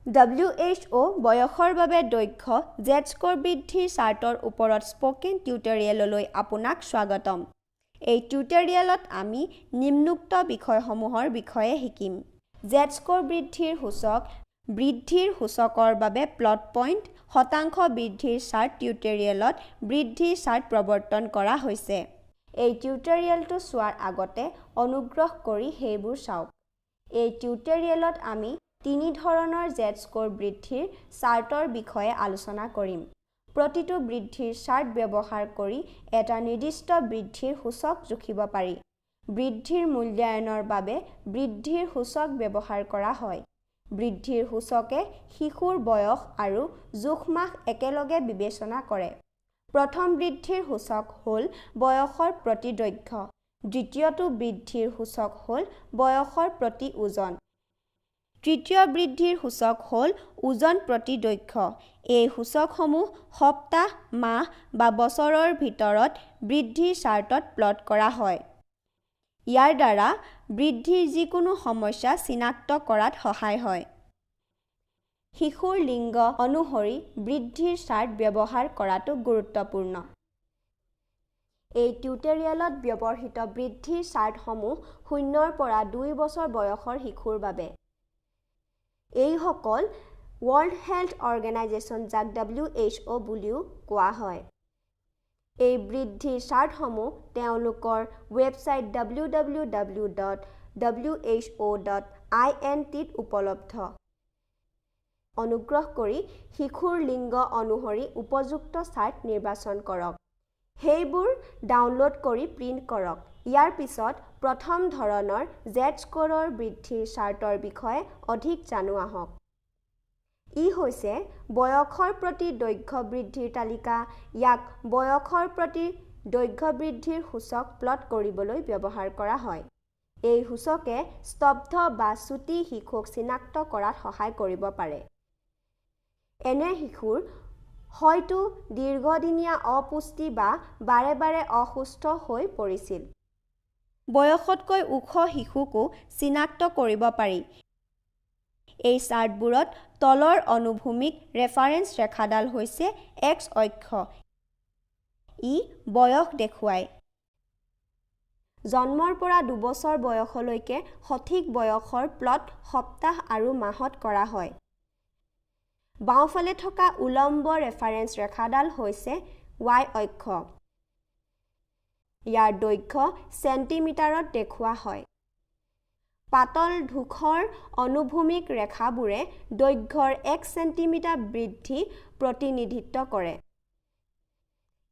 উ.এইচ.অ' বয়সৰ বাবে দৈৰ্ঘ্য Z-স্ক'ৰ বৃদ্ধিৰ চাৰ্টৰ ওপৰত স্পকেন টিউটৰিয়েললৈ আপোনাক স্বাগতম। এই টিউটৰিয়েলত আমি নিম্নোক্ত বিষয়সমূহৰ বিষয়ে শিকিম। Z-স্ক'ৰ বৃদ্ধিৰ সূচকৰ বাবে প্লট পইণ্ট, শতাংশ বৃদ্ধিৰ চাৰ্ট টিউটৰিয়েলত বৃদ্ধিৰ চাৰ্ট প্ৰৱৰ্তন কৰা হৈছে। এই টিউটৰিয়েলটো চোৱাৰ আগতে অনুগ্ৰহ কৰি সেইবোৰ চাওক। এই টিউটৰিয়েলত আমি তিনি ধৰণৰ Z-স্ক'ৰ বৃদ্ধিৰ চাৰ্টৰ বিষয়ে আলোচনা কৰিম। প্ৰতিটো বৃদ্ধিৰ চাৰ্ট ব্যৱহাৰ কৰি এটা নিৰ্দিষ্ট বৃদ্ধিৰ সূচক জুখিব পাৰি। বৃদ্ধিৰ মূল্যায়নৰ বাবে বৃদ্ধিৰ সূচক ব্যৱহাৰ কৰা হয়। বৃদ্ধিৰ সূচকে শিশুৰ বয়স আৰু জোখ মাখ একেলগে বিবেচনা কৰে। প্ৰথম বৃদ্ধিৰ সূচক হ'ল বয়সৰ প্ৰতি দৈৰ্ঘ্য। দ্বিতীয়টো বৃদ্ধিৰ সূচক হ'ল বয়সৰ প্ৰতি ওজন। তৃতীয় বৃদ্ধিৰ সূচক হ'ল ওজন প্ৰতি দৈৰ্ঘ্য। এই সূচকসমূহ সপ্তাহ, মাহ বা বছৰৰ ভিতৰত বৃদ্ধিৰ চাৰ্টত প্লট কৰা হয়। ইয়াৰ দ্বাৰা বৃদ্ধিৰ যিকোনো সমস্যা চিনাক্ত কৰাত সহায় হয়। শিশুৰ লিংগ অনুসৰি বৃদ্ধিৰ চাৰ্ট ব্যৱহাৰ কৰাটো গুৰুত্বপূৰ্ণ। এই টিউটৰিয়েলত ব্যৱহৃত বৃদ্ধিৰ চাৰ্টসমূহ 0 পৰা 2 বছৰ বয়সৰ শিশুৰ বাবে। এইসকল ৱৰ্ল্ড হেল্থ অৰ্গেনাইজেশ্যন, যাক উ.এইচ.অ' বুলিও কোৱা হয়। এই বৃদ্ধিৰ চাৰ্টসমূহ তেওঁলোকৰ ৱেবছাইট www.who.int ত উপলব্ধ। অনুগ্ৰহ কৰি শিশুৰ লিংগ অনুসৰি উপযুক্ত চাৰ্ট নিৰ্বাচন কৰক। সেইবোৰ ডাউনলোড কৰি প্ৰিণ্ট কৰক। ইয়াৰ পিছত প্ৰথম ধৰণৰ Z-স্ক'ৰৰ বৃদ্ধিৰ চাৰ্টৰ বিষয়ে অধিক জানো আহক। ই হৈছে বয়সৰ প্ৰতি দৈৰ্ঘ্য বৃদ্ধিৰ তালিকা। ইয়াক বয়সৰ প্ৰতি দৈৰ্ঘ্য বৃদ্ধিৰ সূচক প্লট কৰিবলৈ ব্যৱহাৰ কৰা হয়। এই সূচকে স্তব্ধ বা চুটি শিশুক চিনাক্ত কৰাত সহায় কৰিব পাৰে। এনে শিশুৰ হয়তো দীৰ্ঘদিনীয়া অপুষ্টি বা বাৰে বাৰে অসুস্থ হৈ পৰিছিল। বয়সতকৈ ওখ শিশুকো চিনাক্ত কৰিব পাৰি। এই চাৰ্টবোৰত তলৰ অনুভূমিক ৰেফাৰেন্স ৰেখাডাল হৈছে X অক্ষ। ই বয়স দেখুৱায়। জন্মৰ পৰা 2 বছৰ বয়সলৈকে সঠিক বয়সৰ প্লট সপ্তাহ আৰু মাহত কৰা হয়। বাওঁফালে থকা উলম্ব ৰেফাৰেন্স ৰেখাডাল হৈছে Y অক্ষ। ইয়াৰ দৈৰ্ঘ্য চেণ্টিমিটাৰত দেখুওৱা হয়। পাতল ধূসৰ অনুভূমিক ৰেখাবোৰে দৈৰ্ঘ্যৰ 1 চেণ্টিমিটাৰ বৃদ্ধি প্ৰতিনিধিত্ব কৰে।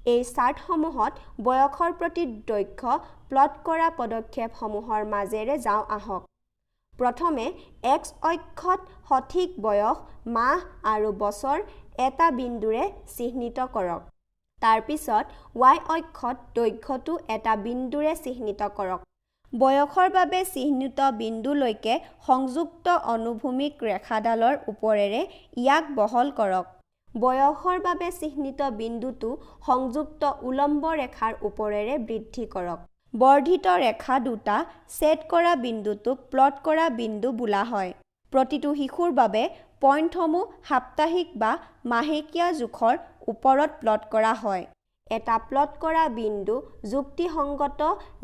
এই চাৰ্টসমূহত বয়সৰ প্ৰতি দৈৰ্ঘ্য প্লট কৰা পদক্ষেপসমূহৰ মাজেৰে যাওঁ আহক। প্ৰথমে X অক্ষত সঠিক বয়স, মাহ আৰু বছৰ এটা বিন্দুৰে চিহ্নিত কৰক। তাৰ পিছত Y অক্ষত দৈৰ্ঘ্যটো এটা বিন্দুৰে চিহ্নিত কৰক। বয়সৰ বাবে চিহ্নিত বিন্দুলৈকে সংযুক্ত অনুভূমিক ৰেখাডালৰ ওপৰেৰে ইয়াক বহল কৰক। বয়সৰ বাবে চিহ্নিত বিন্দুটো সংযুক্ত উলম্ব ৰেখাৰ ওপৰেৰে বৃদ্ধি কৰক। বৰ্ধিত ৰেখা দুটা ছেদ কৰা বিন্দুটোক প্লট কৰা বিন্দু বোলা হয়। প্ৰতিটো শিশুৰ বাবে পইণ্টসমূহ সাপ্তাহিক বা মাহেকীয়া জোখৰ ওপৰত প্লট কৰা হয়। এটা প্লট কৰা বিন্দু যুক্তিসংগত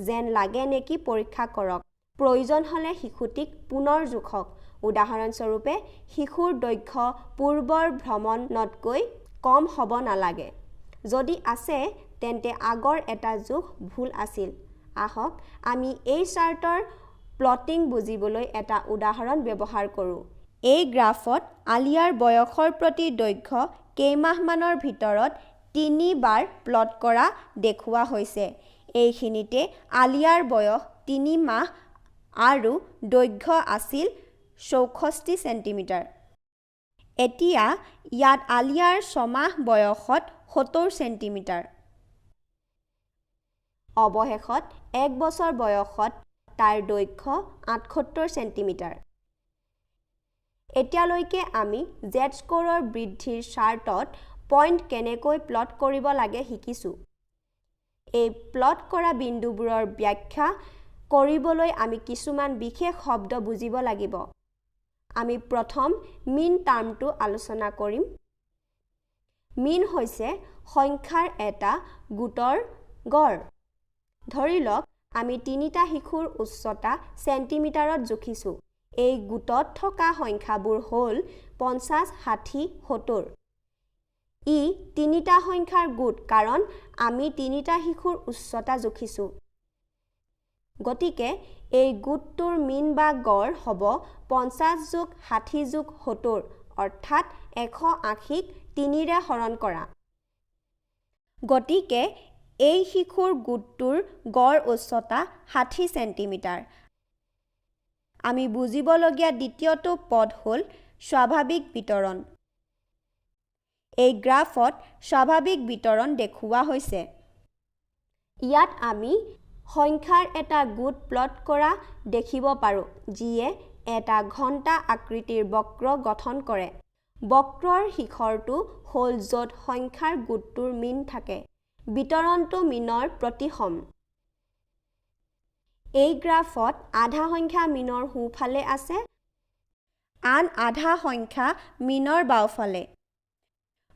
যেন লাগে নেকি পৰীক্ষা কৰক। প্ৰয়োজন হ'লে শিশুটিক পুনৰ জোখক। উদাহৰণস্বৰূপে, শিশুৰ দৈৰ্ঘ্য পূৰ্বৰ ভ্ৰমণতকৈ কম হ'ব নালাগে। যদি আছে, তেন্তে আগৰ এটা জোখ ভুল আছিল। আহক আমি এই চাৰ্টৰ প্লটিং বুজিবলৈ এটা উদাহৰণ ব্যৱহাৰ কৰোঁ। এই গ্ৰাফত আলিয়াৰ বয়সৰ প্ৰতি দৈৰ্ঘ্য কেইমাহমানৰ ভিতৰত 3 বাৰ প্লট কৰা দেখুওৱা হৈছে। এইখিনিতে আলিয়াৰ বয়স 3 মাহ আৰু দৈৰ্ঘ্য আছিল 64 চেণ্টিমিটাৰ। এতিয়া ইয়াত আলিয়াৰ 6 মাহ বয়সত 70 চেণ্টিমিটাৰ। অৱশেষত 1 বছৰ বয়সত তাৰ দৈৰ্ঘ্য 78 চেণ্টিমিটাৰ। এতিয়ালৈকে আমি Z-স্ক'ৰৰ বৃদ্ধিৰ চাৰ্টত পইণ্ট কেনেকৈ প্লট কৰিব লাগে শিকিছোঁ। এই প্লট কৰা বিন্দুবোৰৰ ব্যাখ্যা কৰিবলৈ আমি কিছুমান বিশেষ শব্দ বুজিব লাগিব। আমি প্ৰথম মিন টাৰ্মটো আলোচনা কৰিম মিন হৈছে সংখ্যাৰ এটা গোটৰ গড় ধৰি লওক আমি তিনিটা শিশুৰ উচ্চতা সেন্টিমিটাৰত জুখিছো এই গোটত থকা সংখ্যাবোৰ হ'ল 50 60 70 ই তিনিটা সংখ্যাৰ গোট কাৰণ আমি তিনিটা শিশুৰ উচ্চতা জুখিছো গতিকে এই গোটটোৰ মিন বা গড় হ'ব 50 যোগ 60 যোগ 70 অৰ্থাৎ 180ক 3 ৰে হৰণ কৰা গতিকে এই শিশুৰ গোটটোৰ গড় উচ্চতা 60 সেন্টিমিটাৰ আমি বুজিবলগীয়া দ্বিতীয়টো পদ হ'ল স্বাভাৱিক বিতৰণ এই গ্ৰাফত স্বাভাৱিক বিতৰণ দেখুওৱা হৈছে ইয়াত আমি সংখ্যাৰ এটা গোট প্লট কৰা দেখিব পাৰো যিয়ে এটা ঘণ্টা আকৃতিৰ বক্ৰ গঠন কৰে বক্ৰৰ শিখৰটো হ'ল য'ত সংখ্যাৰ গোটটোৰ মিন থাকে বিতৰণটো মিনৰ প্ৰতিসম এই গ্ৰাফত আধা সংখ্যা মিনৰ সোঁফালে আছে আন আধা সংখ্যা মিনৰ বাওঁফালে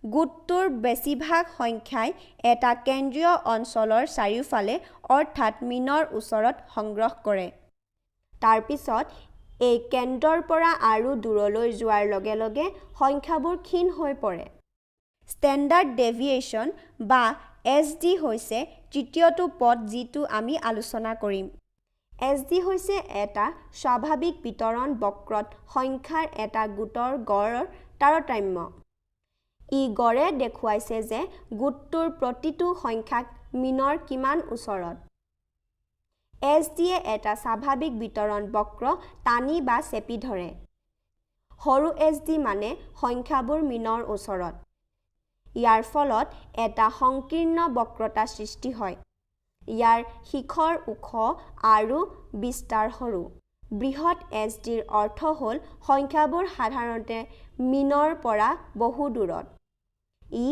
গোটটোৰ বেছিভাগ সংখ্যাই এটা কেন্দ্ৰীয় অঞ্চলৰ চাৰিওফালে অৰ্থাৎ মিনৰ ওচৰত সংগ্ৰহ কৰে তাৰ পিছত এই কেন্দ্ৰৰ পৰা আৰু দূৰলৈ যোৱাৰ লগে লগে সংখ্যাবোৰ ক্ষীণ হৈ পৰে ষ্টেণ্ডাৰ্ড ডেভিয়েশ্যন বা এছ.ড হৈছে তৃতীয়টো পদ যিটো আমি আলোচনা কৰিম এছ.ড হৈছে এটা স্বাভাৱিক বিতৰণ বক্ৰত সংখ্যাৰ এটা গোটৰ গড়ৰ তাৰতম্য ই গড়ে দেখুৱাইছে যে গোটটোৰ প্ৰতিটো সংখ্যাক মিনৰ কিমান ওচৰত এছ.ডিয়ে এটা স্বাভাৱিক বিতৰণ বক্ৰ টানি বা চেপি ধৰে সৰু এছ.ডি মানে সংখ্যাবোৰ মিনৰ ওচৰত ইয়াৰ ফলত এটা সংকীৰ্ণ বক্ৰতা সৃষ্টি হয় ইয়াৰ শিখৰ ওখ আৰু বিস্তাৰ সৰু বৃহৎ এছ.ডিৰ অৰ্থ হ'ল সংখ্যাবোৰ সাধাৰণতে মিনৰ পৰা বহু দূৰত ই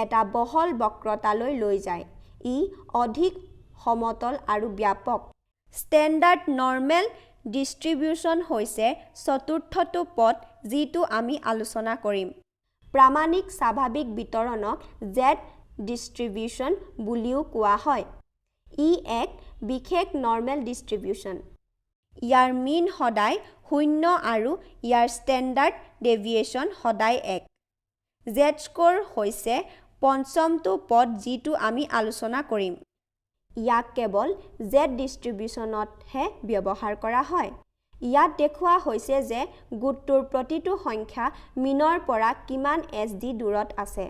এটা বহল বক্ৰতালৈ লৈ যায় ই অধিক সমতল আৰু ব্যাপক ষ্টেণ্ডাৰ্ড নৰ্মেল ডিষ্ট্ৰিবিউচন হৈছে চতুৰ্থটো পদ যিটো আমি আলোচনা কৰিম প্ৰামাণিক স্বাভাৱিক বিতৰণক জেড ডিষ্ট্ৰিবিউচন বুলিও কোৱা হয় ই এক বিশেষ নৰ্মেল ডিষ্ট্ৰিবিউচন ইয়াৰ মিন সদায় 0 আৰু ইয়াৰ ষ্টেণ্ডাৰ্ড ডেভিয়েশ্যন সদায় 1 জেড স্ক'ৰ হৈছে পঞ্চমটো পদ যিটো আমি আলোচনা কৰিম ইয়াক কেৱল জেড ডিষ্ট্ৰিবিউচনতহে ব্যৱহাৰ কৰা হয় ইয়াত দেখুওৱা হৈছে যে গোটটোৰ প্ৰতিটো সংখ্যা মিনৰ পৰা কিমান এছ.ডি দূৰত আছে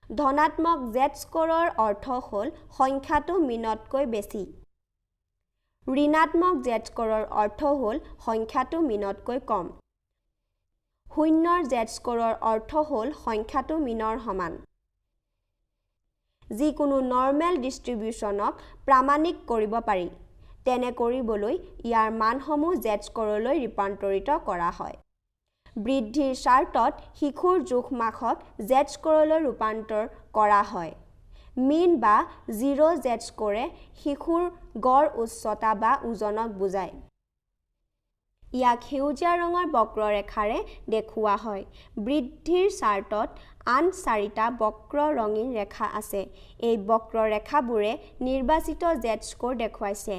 ধনাত্মক জেড স্ক'ৰৰ অৰ্থ হ'ল সংখ্যাটো মিনতকৈ বেছি ঋণাত্মক জেড স্ক'ৰৰ অৰ্থ হ'ল সংখ্যাটো মিনতকৈ কম শূন্যৰ জেড স্ক'ৰৰ অৰ্থ হ'ল সংখ্যাটো মিনৰ সমান যিকোনো নৰ্মেল ডিষ্ট্ৰিবিউচনক প্ৰামাণিক কৰিব পাৰি তেনে কৰিবলৈ ইয়াৰ মানসমূহ জেড স্ক'ৰলৈ ৰূপান্তৰিত কৰা হয় বৃদ্ধিৰ চাৰ্টত শিশুৰ জোখ-মাখক জেড স্ক'ৰলৈ ৰূপান্তৰ কৰা হয় মিন বা 0 জেড স্ক'ৰে শিশুৰ গড় উচ্চতা বা ওজনক বুজায় ইয়াক সেউজীয়া ৰঙৰ বক্ৰৰেখাৰে দেখুওৱা হয় বৃদ্ধিৰ চাৰ্টত আন 4টা বক্ৰ ৰঙীন ৰেখা আছে এই বক্ৰৰেখাবোৰে নিৰ্বাচিত জেড স্ক'ৰ দেখুৱাইছে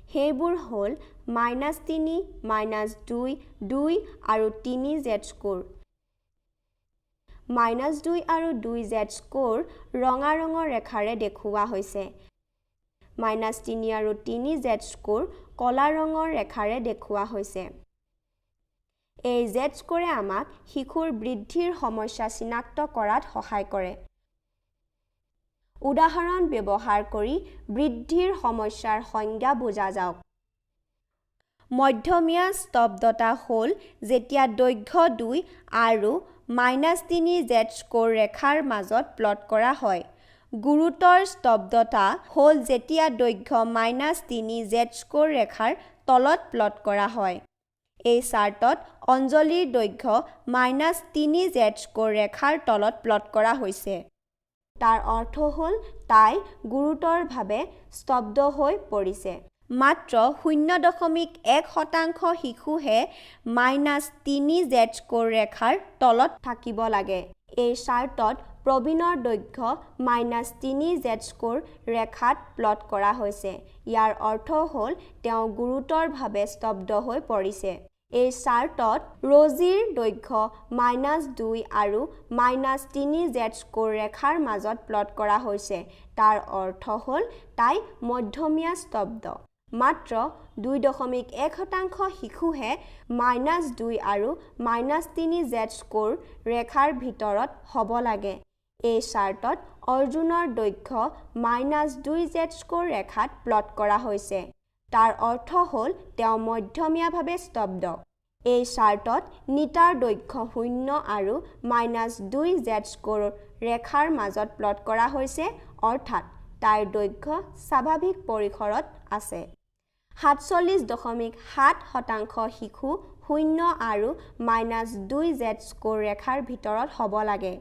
সেইবোৰ হ'ল -3 -2 2 আৰু 3 জেড স্ক'ৰ -2 আৰু 2 জেড স্ক'ৰ ৰঙা ৰঙৰ ৰেখাৰে দেখুওৱা হৈছে -3 আৰু 3 জেড স্ক'ৰ কলা ৰঙৰ ৰেখাৰে দেখুওৱা হৈছে এই জেড স্ক'ৰে আমাক শিশুৰ বৃদ্ধিৰ সমস্যা চিনাক্ত কৰাত সহায় কৰে উদাহৰণ ব্যৱহাৰ কৰি বৃদ্ধিৰ সমস্যাৰ সংজ্ঞা বুজা যাওক মধ্যমীয়া স্তব্ধতা হ'ল যেতিয়া দৈৰ্ঘ্য 2 আৰু -3 জেড স্ক'ৰ ৰেখাৰ মাজত প্লট কৰা হয় গুৰুতৰ স্তব্ধতা হ'ল যেতিয়া দৈৰ্ঘ্য -3 জেড স্ক'ৰ ৰেখাৰ তলত প্লট কৰা হয় এই চাৰ্টত অঞ্জলিৰ দৈৰ্ঘ্য -3 জেড স্ক'ৰ ৰেখাৰ তলত প্লট কৰা হৈছে তাৰ অৰ্থ হ'ল তাই গুৰুতৰভাৱে স্তব্ধ হৈ পৰিছে মাত্ৰ 0.1% শিশুহে -3 Z-স্ক'ৰ ৰেখাৰ তলত থাকিব লাগে। এই চাৰ্টত প্ৰবীণৰ দৈৰ্ঘ্য -3 Z-স্ক'ৰ ৰেখাত প্লট কৰা হৈছে। ইয়াৰ অৰ্থ হ'ল তেওঁ গুৰুতৰভাৱে স্তব্ধ হৈ পৰিছে। এই চাৰ্টত ৰজিৰ দৈৰ্ঘ্য -2 আৰু -3 Z-স্ক'ৰ ৰেখাৰ মাজত প্লট কৰা হৈছে। তাৰ অৰ্থ হ'ল তাই মধ্যমীয়া স্তব্ধ। মাত্ৰ 2.1% শিশুহে -2 আৰু -3 Z-স্ক'ৰ ৰেখাৰ ভিতৰত হ'ব লাগে। এই চাৰ্টত অৰ্জুনৰ দৈৰ্ঘ্য -2 Z-স্ক'ৰ ৰেখাত প্লট কৰা হৈছে। তাৰ অৰ্থ হ'ল তেওঁ মধ্যমীয়াভাৱে স্তব্ধ। এই চাৰ্টত নিতাৰ দৈৰ্ঘ্য 0 আৰু -2 Z-স্ক'ৰ ৰেখাৰ মাজত প্লট কৰা হৈছে, অৰ্থাৎ তাইৰ দৈৰ্ঘ্য স্বাভাৱিক পৰিসৰত আছে। 47.7% শিশু 0 আৰু -2 Z-স্ক'ৰ ৰেখাৰ ভিতৰত হ'ব লাগে।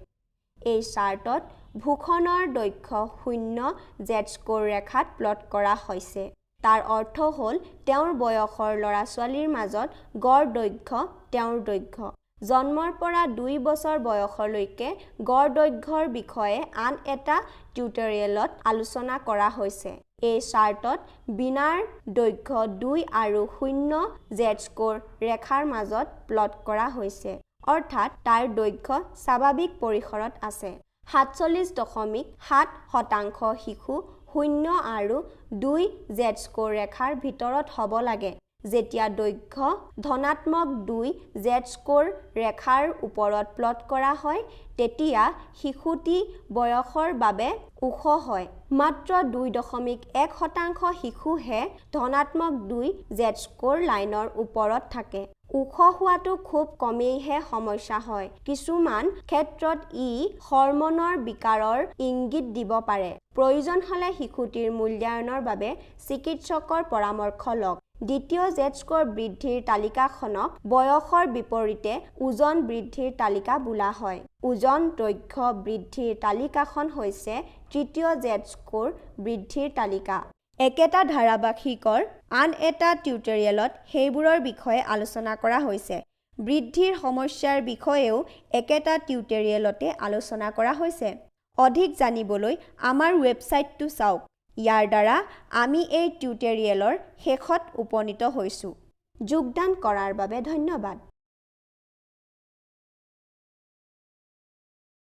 এই চাৰ্টত ভূষণৰ দৈৰ্ঘ্য 0 Z-স্ক'ৰ ৰেখাত প্লট কৰা হৈছে। তাৰ অৰ্থ হ'ল তেওঁৰ বয়সৰ ল'ৰা-ছোৱালীৰ মাজত গড় দৈৰ্ঘ্য তেওঁৰ দৈৰ্ঘ্য। জন্মৰ পৰা 2 বছৰ বয়সলৈকে গড় দৈৰ্ঘ্যৰ বিষয়ে আন এটা টিউটৰিয়েলত আলোচনা কৰা হৈছে। এই চাৰ্টত বীণাৰ দৈৰ্ঘ্য 2 আৰু 0 Z-স্ক'ৰ ৰেখাৰ মাজত প্লট কৰা হৈছে, অৰ্থাৎ তাইৰ দৈৰ্ঘ্য স্বাভাৱিক পৰিসৰত আছে। 47.7% শিশু 0 আৰু 2 Z-স্ক'ৰ ৰেখাৰ ভিতৰত হ'ব লাগে। যেতিয়া দৈৰ্ঘ্য ধনাত্মক 2 Z-স্ক'ৰ ৰেখাৰ ওপৰত প্লট কৰা হয়, তেতিয়া শিশুটি বয়সৰ বাবে ওখ হয়। মাত্ৰ 2.1% শিশুহে ধনাত্মক 2 Z-স্ক'ৰ লাইনৰ ওপৰত থাকে। ওখ হোৱাটো খুব কমেইহে সমস্যা হয়। কিছুমান ক্ষেত্ৰত ই হৰম'নৰ বিকাৰৰ ইংগিত দিব পাৰে। প্ৰয়োজন হ'লে শিশুটিৰ মূল্যায়নৰ বাবে চিকিৎসকৰ পৰামৰ্শ লওক। দ্বিতীয় Z-স্ক'ৰ বৃদ্ধিৰ তালিকাখনক বয়সৰ বিপৰীতে ওজন বৃদ্ধিৰ তালিকা বোলা হয়। ওজন দৈৰ্ঘ্য বৃদ্ধিৰ তালিকাখন হৈছে তৃতীয় Z-স্ক'ৰ বৃদ্ধিৰ তালিকা। একেটা ধাৰাবাহিকৰ আন এটা টিউটৰিয়েলত সেইবোৰৰ বিষয়ে আলোচনা কৰা হৈছে। বৃদ্ধিৰ সমস্যাৰ বিষয়েও একেটা টিউটৰিয়েলতে আলোচনা কৰা হৈছে। অধিক জানিবলৈ আমাৰ ৱেবছাইটটো চাওক। ইয়াৰ দ্বাৰা আমি এই টিউটৰিয়েলৰ শেষত উপনীত হৈছো। যোগদান কৰাৰ বাবে ধন্যবাদ।